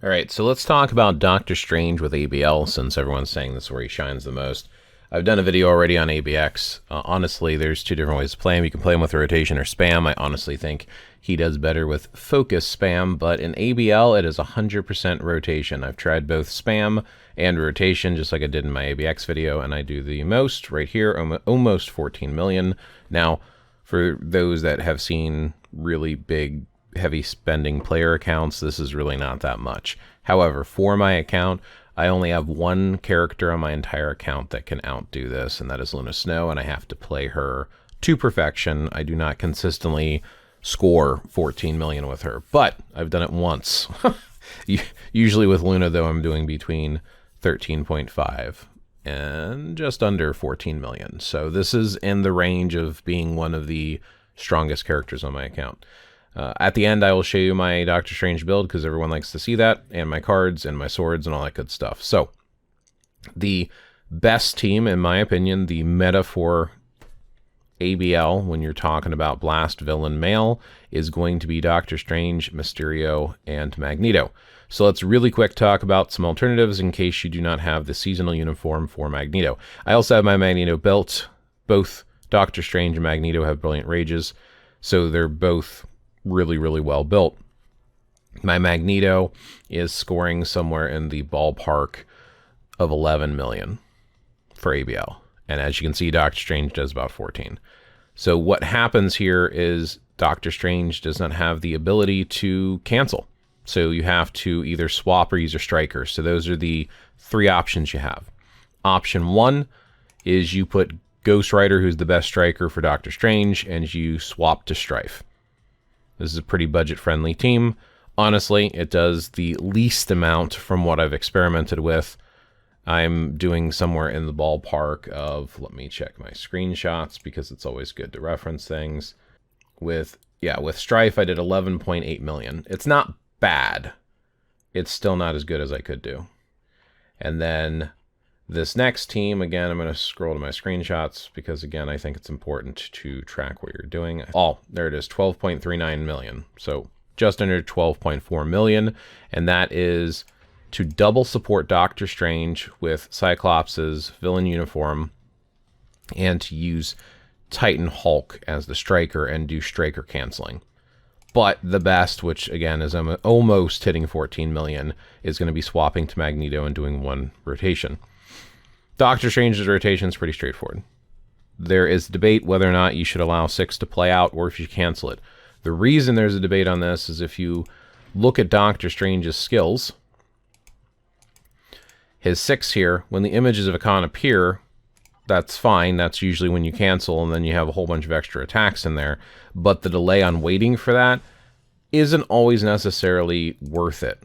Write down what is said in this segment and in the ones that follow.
All right, so let's talk about Doctor Strange with ABL, since everyone's saying this is where he shines the most. I've done a video already on ABX. Honestly, there's two different ways to play him. You can play him with rotation or spam. I honestly think he does better with focus spam, but in ABL, it is 100% rotation. I've tried both spam and rotation, just like I did in my ABX video, and I do the most right here, almost 14 million. Now, for those that have seen really big, heavy spending player accounts, this is really not that much. However, for my account, I only have one character on my entire account that can outdo this, and that is Luna Snow, and I have to play her to perfection. I do not consistently score 14 million with her, but I've done it once. Usually with Luna, though, I'm doing between 13.5 and just under 14 million. So this is in the range of being one of the strongest characters on my account. At the end, I will show you my Doctor Strange build because everyone likes to see that, and my cards and my swords and all that good stuff. So, the best team, in my opinion, the meta for ABL, when you're talking about Blast Villain Male, is going to be Doctor Strange, Mysterio, and Magneto. So let's really quick talk about some alternatives in case you do not have the seasonal uniform for Magneto. I also have my Magneto belt. Both Doctor Strange and Magneto have brilliant rages, so they're both really, really well built. My Magneto is scoring somewhere in the ballpark of 11 million for ABL. And as you can see, Doctor Strange does about 14. So what happens here is Doctor Strange does not have the ability to cancel. So you have to either swap or use your striker. So those are the three options you have. Option one is you put Ghost Rider, who's the best striker for Doctor Strange, and you swap to Strife. This is a pretty budget-friendly team. Honestly, it does the least amount from what I've experimented with. I'm doing somewhere in the ballpark of, let me check my screenshots because it's always good to reference things. With Strife, I did 11.8 million. It's not bad. It's still not as good as I could do. And then this next team, again, I'm going to scroll to my screenshots because, again, I think it's important to track what you're doing. Oh, there it is, 12.39 million. So just under 12.4 million. And that is to double support Doctor Strange with Cyclops' villain uniform and to use Titan Hulk as the striker and do striker canceling. But the best, which again is almost hitting 14 million, is going to be swapping to Magneto and doing one rotation. Doctor Strange's rotation is pretty straightforward. There is debate whether or not you should allow 6 to play out or if you cancel it. The reason there's a debate on this is if you look at Doctor Strange's skills, his 6 here, when the images of a con appear, that's fine. That's usually when you cancel, and then you have a whole bunch of extra attacks in there. But the delay on waiting for that isn't always necessarily worth it.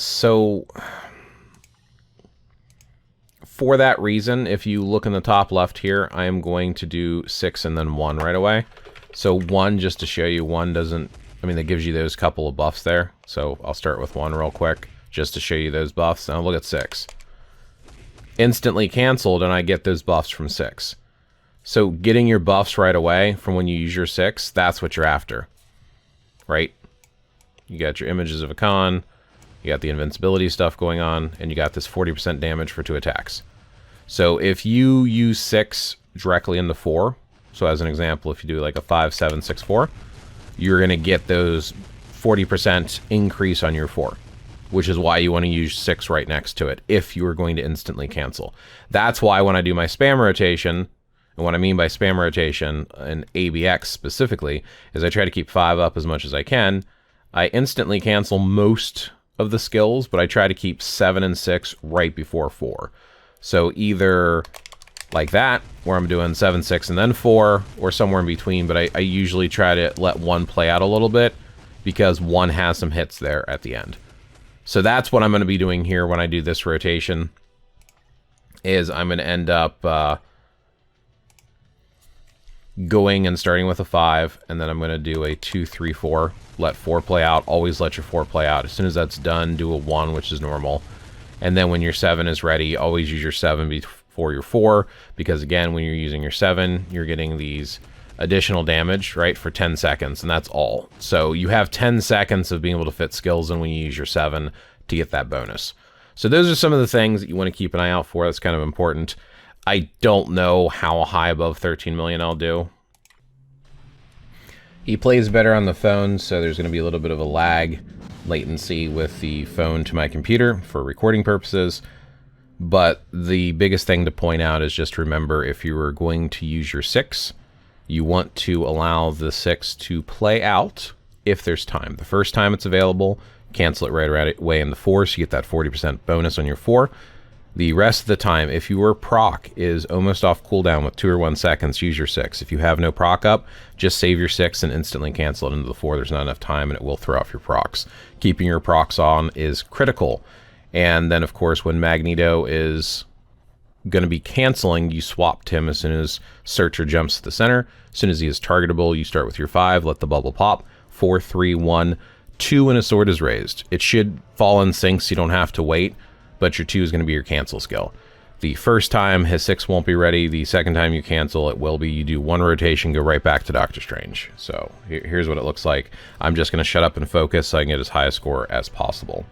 So for that reason, if you look in the top left here, I am going to do 6 and then 1 right away. So 1, just to show you, 1 doesn't, I mean, that gives you those couple of buffs there. So I'll start with 1 real quick, just to show you those buffs. Now look at 6. Instantly canceled, and I get those buffs from 6. So getting your buffs right away from when you use your 6, that's what you're after, right? You got your images of a con, you got the invincibility stuff going on, and you got this 40% damage for 2 attacks. So if you use 6 directly into 4, so as an example, if you do like a 5, 7, 6, 4, you're going to get those 40% increase on your 4. Which is why you want to use 6 right next to it if you are going to instantly cancel. That's why when I do my spam rotation, and what I mean by spam rotation in ABX specifically, is I try to keep 5 up as much as I can. I instantly cancel most of the skills, but I try to keep 7 and 6 right before 4. So either like that, where I'm doing 7, 6, and then 4, or somewhere in between, but I usually try to let 1 play out a little bit, because 1 has some hits there at the end. So that's what I'm going to be doing here when I do this rotation, is I'm going to end up going and starting with a 5, and then I'm going to do a 2, 3, 4, let 4 play out. Always let your 4 play out. As soon as that's done, do a 1, which is normal. And then when your 7 is ready, always use your 7 before your 4, because again, when you're using your 7, you're getting these additional damage, right, for 10 seconds, and that's all. So you have 10 seconds of being able to fit skills in when you use your 7 to get that bonus. So those are some of the things that you want to keep an eye out for. That's kind of important. I don't know how high above 13 million I'll do. He plays better on the phone, so there's going to be a little bit of a lag latency with the phone to my computer for recording purposes. But the biggest thing to point out is just remember, if you are going to use your 6, you want to allow the 6 to play out if there's time. The first time it's available, cancel it right away in the 4, so you get that 40% bonus on your 4. The rest of the time, if your proc is almost off cooldown with 2 or 1 seconds, use your 6. If you have no proc up, just save your 6 and instantly cancel it into the 4. There's not enough time and it will throw off your procs. Keeping your procs on is critical. And then, of course, when Magneto is going to be canceling, you swap him as soon as Searcher jumps to the center. As soon as he is targetable, you start with your 5, let the bubble pop. 4, 3, 1, 2, and a sword is raised. It should fall in sync so you don't have to wait, but your 2 is going to be your cancel skill. The first time, his 6 won't be ready. The second time you cancel, it will be. You do 1 rotation, go right back to Doctor Strange. So here's what it looks like. I'm just going to shut up and focus so I can get as high a score as possible.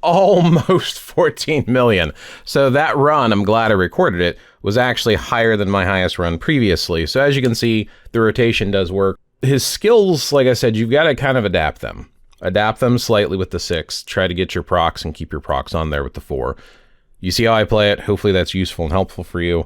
Almost 14 million. So that run, I'm glad I recorded it, was actually higher than my highest run previously. So as you can see, the rotation does work. His skills, like I said, you've got to kind of adapt them. Adapt them slightly with the 6. Try to get your procs and keep your procs on there with the 4. You see how I play it. Hopefully that's useful and helpful for you.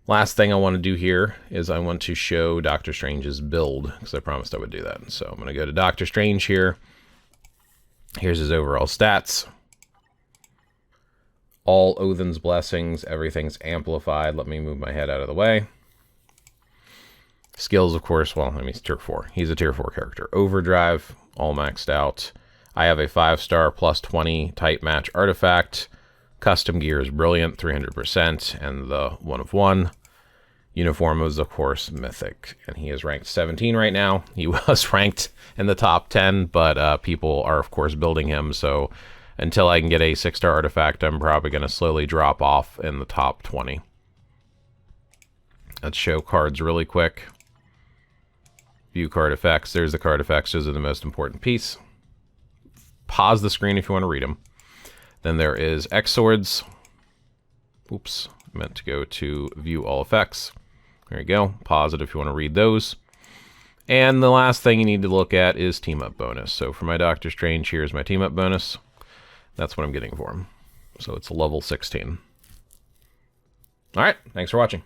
Last thing I want to do here is I want to show Doctor Strange's build, because I promised I would do that. So I'm going to go to Doctor Strange here. Here's his overall stats. All Odin's blessings, everything's amplified. Let me move my head out of the way. Skills, of course, well, I mean, he's tier 4. He's a tier 4 character. Overdrive, all maxed out. I have a 5-star plus 20 type match artifact. Custom gear is brilliant, 300%, and the 1 of 1. Uniform is, of course, mythic, and he is ranked 17 right now. He was ranked in the top 10, but people are, of course, building him, so until I can get a 6-star artifact, I'm probably going to slowly drop off in the top 20. Let's show cards really quick. View card effects. There's the card effects. Those are the most important piece. Pause the screen if you want to read them. Then there is X swords. Oops, I meant to go to view all effects. There you go. Pause it if you want to read those. And the last thing you need to look at is team up bonus. So for my Doctor Strange, here's my team up bonus. That's what I'm getting for him. So it's level 16. All right, thanks for watching.